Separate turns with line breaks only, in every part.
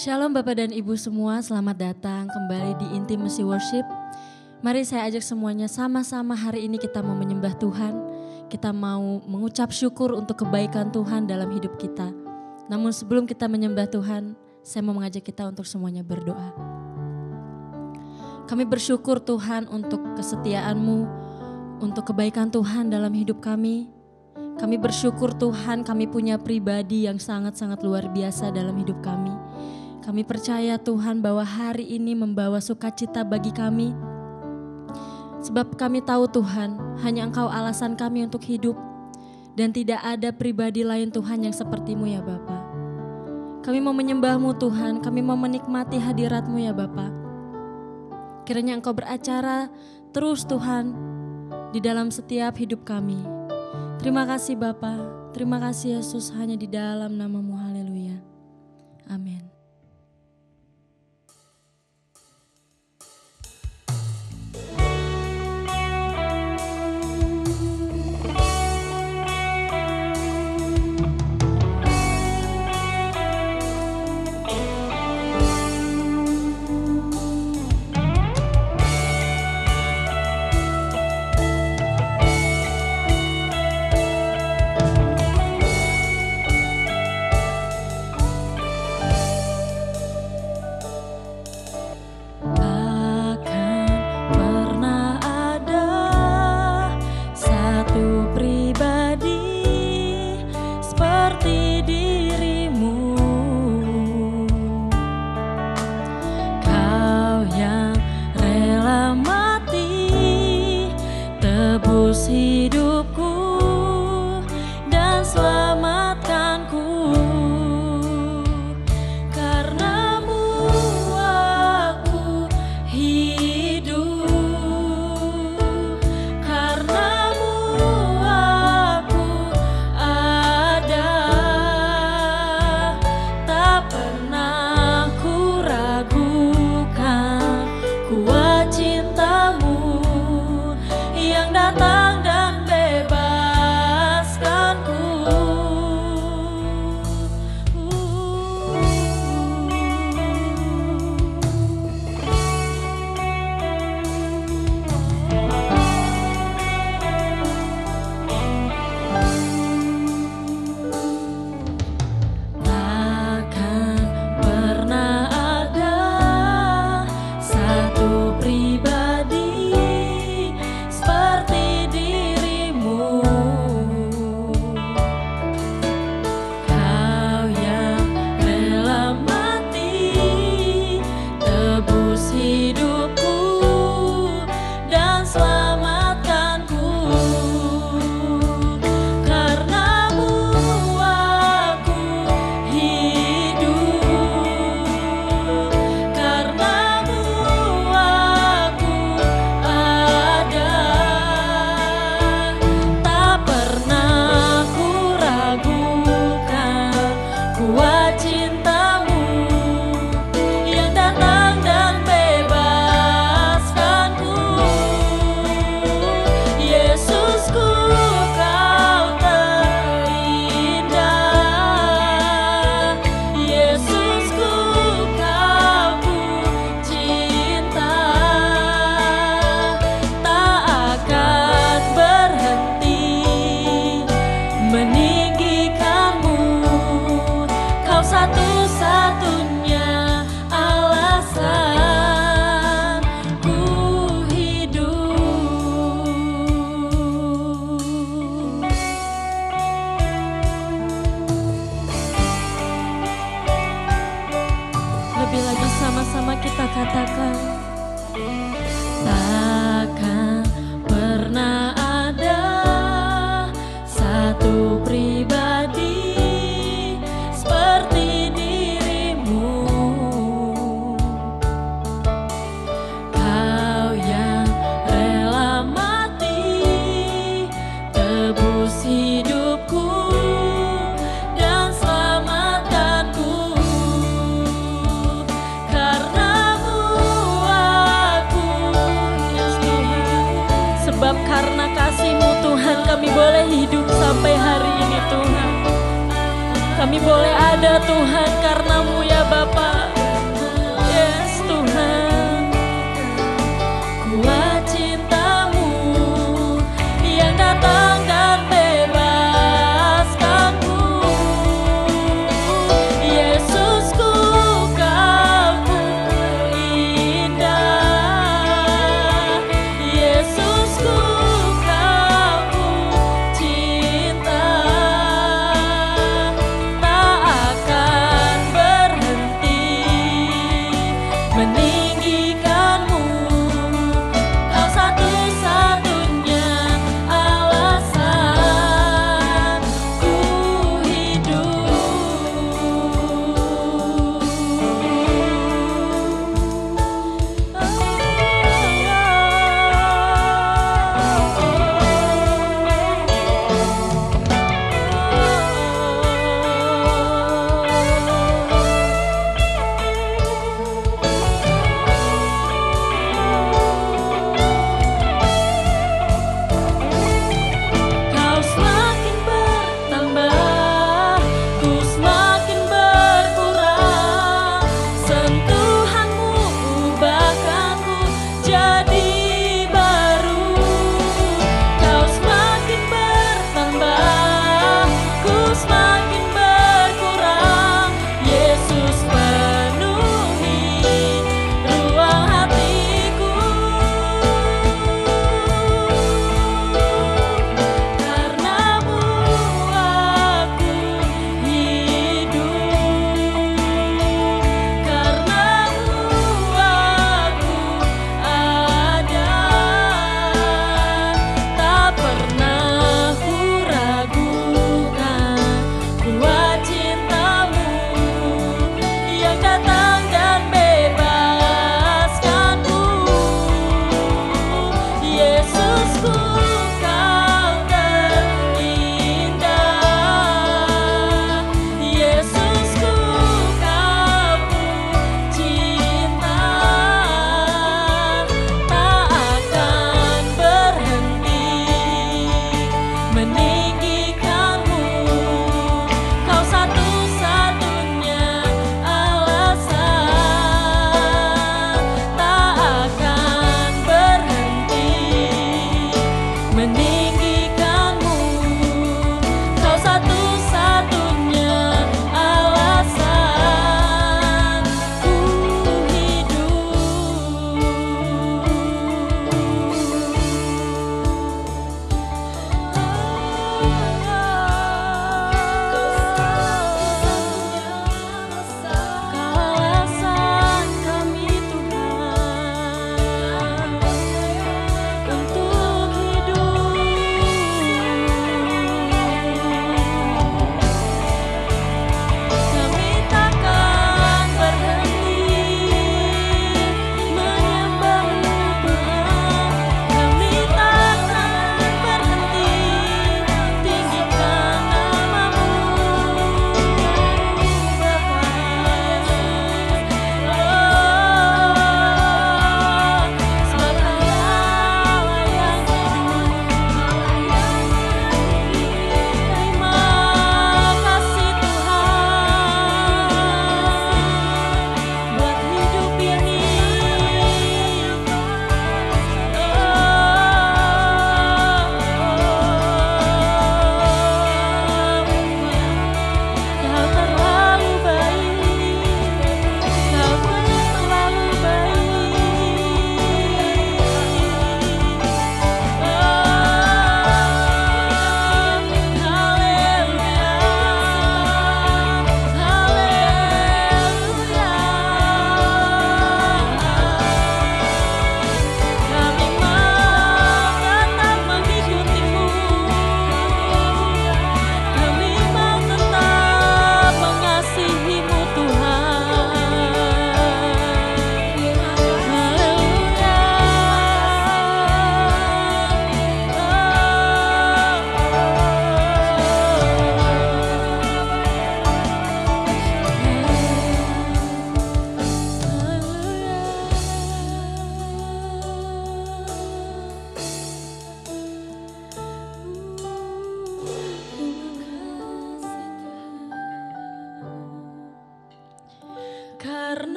Shalom Bapak dan Ibu semua, selamat datang kembali di Intimacy Worship. Mari saya ajak semuanya sama-sama hari ini kita mau menyembah Tuhan. Kita mau mengucap syukur untuk kebaikan Tuhan dalam hidup kita. Namun sebelum kita menyembah Tuhan, saya mau mengajak kita untuk semuanya berdoa. Kami bersyukur Tuhan untuk kesetiaan-Mu, untuk kebaikan Tuhan dalam hidup kami. Kami bersyukur Tuhan kami punya pribadi yang sangat-sangat luar biasa dalam hidup kami. Kami percaya Tuhan bahwa hari ini membawa sukacita bagi kami. Sebab kami tahu Tuhan, hanya Engkau alasan kami untuk hidup. Dan tidak ada pribadi lain Tuhan yang seperti-Mu ya Bapa. Kami mau menyembah-Mu Tuhan, kami mau menikmati hadirat-Mu ya Bapa. Kiranya Engkau beracara terus Tuhan di dalam setiap hidup kami. Terima kasih Bapa, terima kasih Yesus, hanya di dalam nama-Mu, haleluya. Amin.
Karena kasih-Mu Tuhan kami boleh hidup sampai hari ini Tuhan.
Kami boleh ada Tuhan karena-Mu ya Bapa. Yes Tuhan. Kuat cinta-Mu yang datang dan bebaskanku. Yesusku, Kau indah. Yesusku, Kau cinta. Tak akan berhenti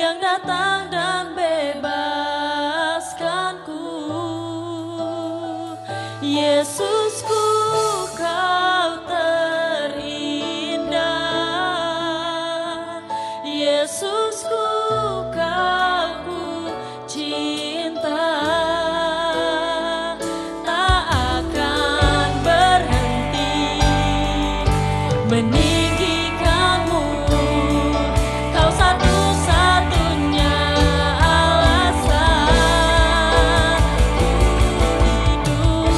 yang datang dan bebaskanku. Yesusku, Kau terindah. Yesusku, Kau ku cinta. Tak akan berhenti meninggikanmu. Kau satu-satunya alasan hidup.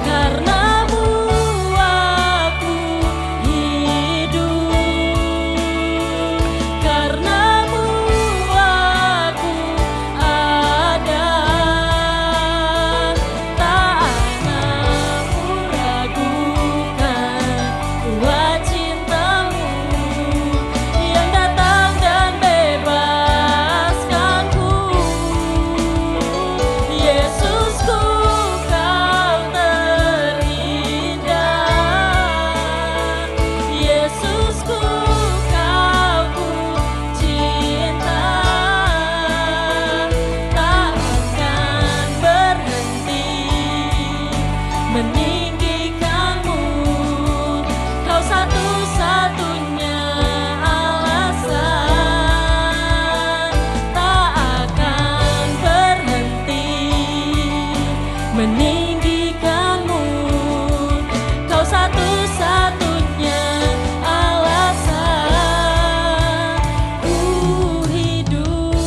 Karenamu aku hidup. Karenamu aku ada. Tak akan kuragukan kuat cintamu yang datang dan bebaskanku. Yesusku, Kau terindah. Yesusku, Kau ku cinta. Tak akan berhenti meninggikanmu. Kau satu-satunya alasan. Tak akan berhenti meninggikanmu. Kau satu-satunya alasan ku hidup.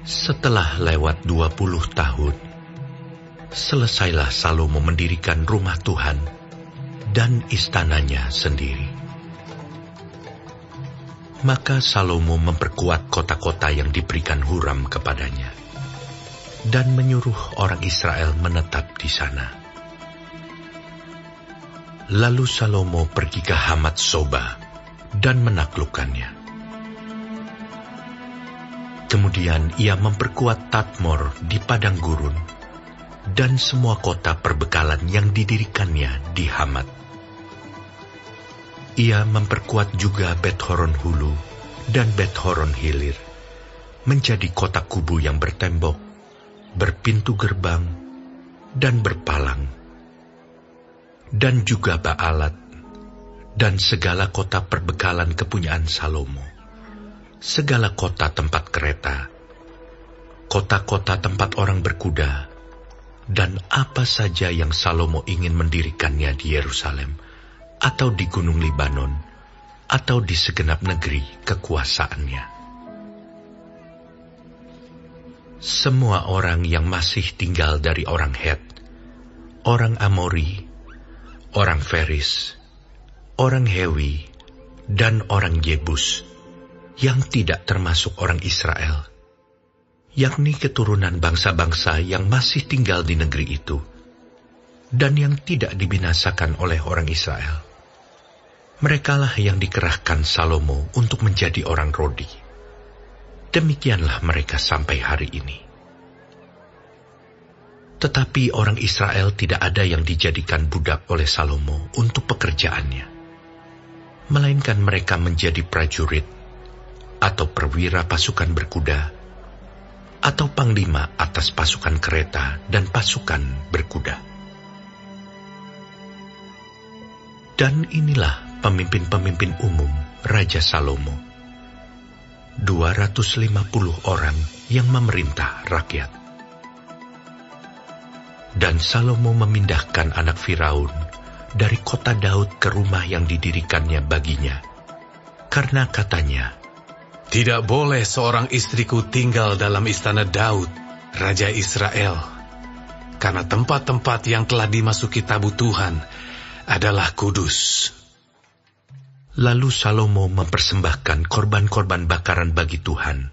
Setelah lewat 20 tahun, selesailah Salomo mendirikan rumah Tuhan dan istananya sendiri. Maka Salomo memperkuat kota-kota yang diberikan Huram kepadanya, dan menyuruh orang Israel menetap di sana. Lalu Salomo pergi ke Hamat Soba dan menaklukkannya. Kemudian ia memperkuat Tadmor di padang gurun dan semua kota perbekalan yang didirikannya di Hamat. Ia memperkuat juga Bet-horon Hulu dan Bet-horon Hilir menjadi kota kubu yang bertembok, berpintu gerbang, dan berpalang. Dan juga Baalat dan segala kota perbekalan kepunyaan Salomo. Segala kota tempat kereta, kota-kota tempat orang berkuda, dan apa saja yang Salomo ingin mendirikannya di Yerusalem, atau di Gunung Libanon, atau di segenap negeri kekuasaannya. Semua orang yang masih tinggal dari orang Het, orang Amori, orang Feris, orang Hewi, dan orang Yebus, yang tidak termasuk orang Israel, yakni keturunan bangsa-bangsa yang masih tinggal di negeri itu, dan yang tidak dibinasakan oleh orang Israel. Merekalah yang dikerahkan Salomo untuk menjadi orang Rodi. Demikianlah mereka sampai hari ini. Tetapi orang Israel tidak ada yang dijadikan budak oleh Salomo untuk pekerjaannya, melainkan mereka menjadi prajurit, atau perwira pasukan berkuda, atau panglima atas pasukan kereta dan pasukan berkuda. Dan inilah pemimpin-pemimpin umum Raja Salomo, 250 orang yang memerintah rakyat. Dan Salomo memindahkan anak Firaun dari kota Daud ke rumah yang didirikannya baginya, karena katanya,
"Tidak boleh seorang istriku tinggal dalam istana Daud, Raja Israel, karena tempat-tempat yang telah dimasuki tabut Tuhan adalah kudus."
Lalu Salomo mempersembahkan korban-korban bakaran bagi Tuhan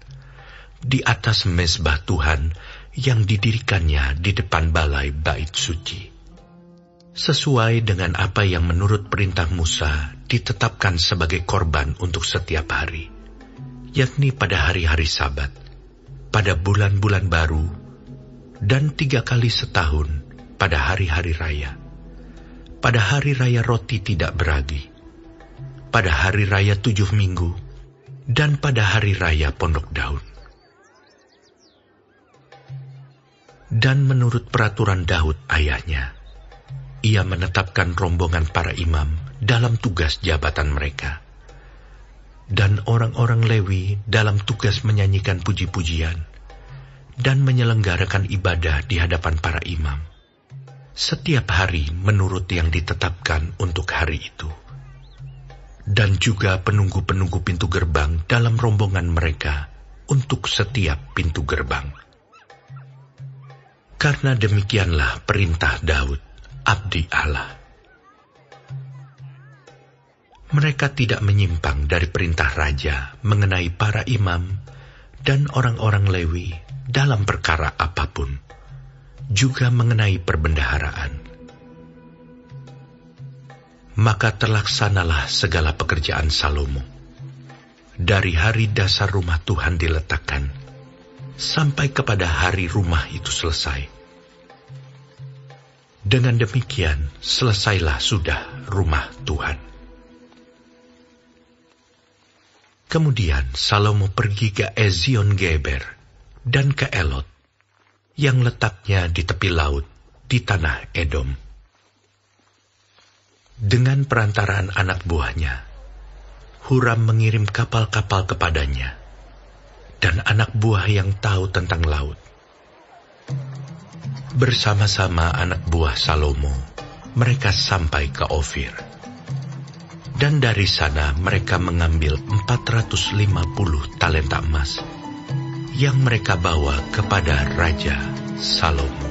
di atas mezbah Tuhan yang didirikannya di depan balai bait suci. Sesuai dengan apa yang menurut perintah Musa ditetapkan sebagai korban untuk setiap hari, yakni pada hari-hari Sabat, pada bulan-bulan baru, dan 3 kali setahun pada hari-hari raya, pada hari raya roti tidak beragi, pada hari raya 7 minggu, dan pada hari raya Pondok Daun. Dan menurut peraturan Daud ayahnya, ia menetapkan rombongan para imam dalam tugas jabatan mereka, dan orang-orang Lewi dalam tugas menyanyikan puji-pujian dan menyelenggarakan ibadah di hadapan para imam, setiap hari menurut yang ditetapkan untuk hari itu. Dan juga penunggu-penunggu pintu gerbang dalam rombongan mereka untuk setiap pintu gerbang. Karena demikianlah perintah Daud, abdi Allah. Mereka tidak menyimpang dari perintah raja mengenai para imam dan orang-orang Lewi dalam perkara apapun, juga mengenai perbendaharaan. Maka terlaksanalah segala pekerjaan Salomo, dari hari dasar rumah Tuhan diletakkan, sampai kepada hari rumah itu selesai. Dengan demikian, selesailah sudah rumah Tuhan. Kemudian Salomo pergi ke Ezion Geber dan ke Elot, yang letaknya di tepi laut, di tanah Edom. Dengan perantaraan anak buahnya, Huram mengirim kapal-kapal kepadanya, dan anak buah yang tahu tentang laut. Bersama-sama anak buah Salomo, mereka sampai ke Ofir. Dan dari sana mereka mengambil 450 talenta emas, yang mereka bawa kepada Raja Salomo.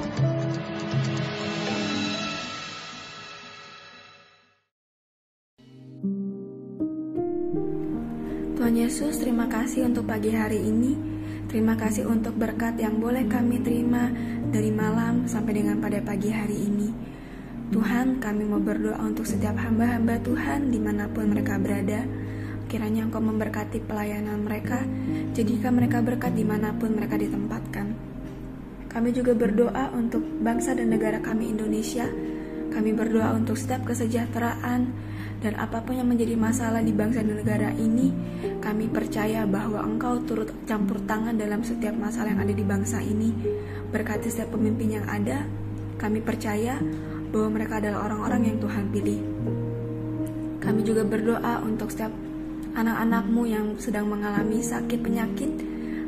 Tuhan Yesus, terima kasih untuk pagi hari ini. Terima kasih untuk berkat yang boleh kami terima dari malam sampai dengan pada pagi hari ini. Tuhan, kami mau berdoa untuk setiap hamba-hamba Tuhan dimanapun mereka berada. Kiranya Engkau memberkati pelayanan mereka, jadikan mereka berkat dimanapun mereka ditempatkan. Kami juga berdoa untuk bangsa dan negara kami Indonesia. Kami berdoa untuk setiap kesejahteraan dan apapun yang menjadi masalah di bangsa dan negara ini. Kami percaya bahwa Engkau turut campur tangan dalam setiap masalah yang ada di bangsa ini. Berkati setiap pemimpin yang ada. Kami percaya bahwa mereka adalah orang-orang yang Tuhan pilih. Kami juga berdoa untuk setiap anak-anak-Mu yang sedang mengalami sakit penyakit.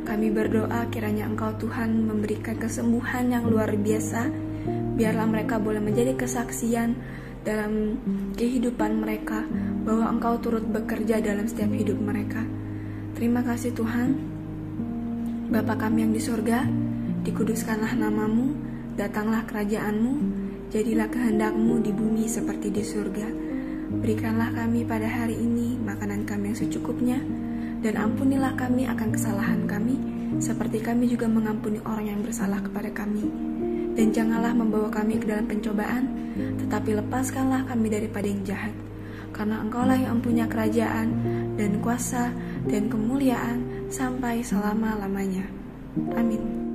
Kami berdoa kiranya Engkau Tuhan memberikan kesembuhan yang luar biasa. Biarlah mereka boleh menjadi kesaksian dalam kehidupan mereka, bahwa Engkau turut bekerja dalam setiap hidup mereka. Terima kasih Tuhan. Bapa kami yang di surga, dikuduskanlah nama-Mu, datanglah kerajaan-Mu, jadilah kehendak-Mu di bumi seperti di surga. Berikanlah kami pada hari ini makanan kami yang secukupnya, dan ampunilah kami akan kesalahan kami, seperti kami juga mengampuni orang yang bersalah kepada kami. Dan janganlah membawa kami ke dalam pencobaan, tetapi lepaskanlah kami daripada yang jahat. Karena Engkaulah yang mempunyai kerajaan, dan kuasa, dan kemuliaan, sampai selama-lamanya. Amin.